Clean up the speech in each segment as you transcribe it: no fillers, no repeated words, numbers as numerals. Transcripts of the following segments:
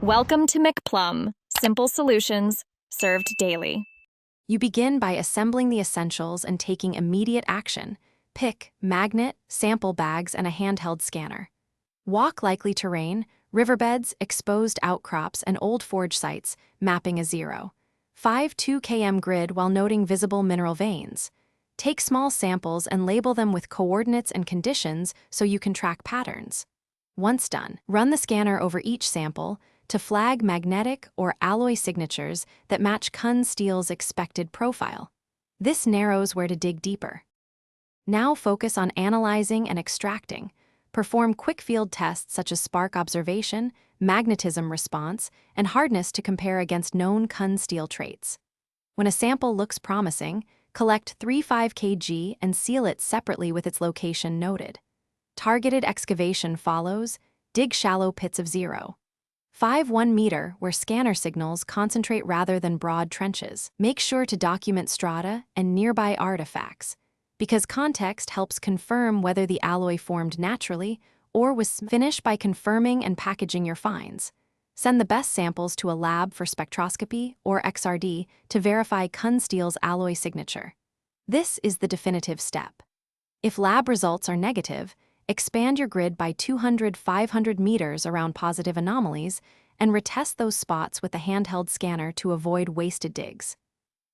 Welcome to McPlum, simple solutions served daily. You begin by assembling the essentials and taking immediate action. Pick magnet, sample bags, and a handheld scanner. Walk likely terrain, riverbeds, exposed outcrops, and old forge sites, mapping a 0. 2 km grid while noting visible mineral veins. Take small samples and label them with coordinates and conditions so you can track patterns. Once done, run the scanner over each sample to flag magnetic or alloy signatures that match Kun steel's expected profile. This narrows where to dig deeper. Now focus on analyzing and extracting. Perform quick field tests such as spark observation, magnetism response, and hardness to compare against known Kun steel traits. When a sample looks promising, collect 3-5 kg and seal it separately with its location noted. Targeted excavation follows. Dig shallow pits of 0.1 meter where scanner signals concentrate rather than broad trenches. Make sure to document strata and nearby artifacts, because context helps confirm whether the alloy formed naturally or was finished. By confirming and packaging your finds. Send the best samples to a lab for spectroscopy or XRD to verify Kun steel's alloy signature. This is the definitive step. If lab results are negative, expand your grid by 200-500 meters around positive anomalies and retest those spots with a handheld scanner to avoid wasted digs.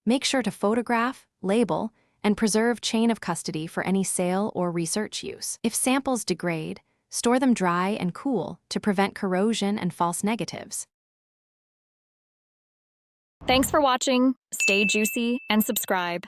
Make sure to photograph, label, and preserve chain of custody for any sale or research use. If samples degrade, store them dry and cool to prevent corrosion and false negatives. Thanks for watching. Stay juicy and subscribe.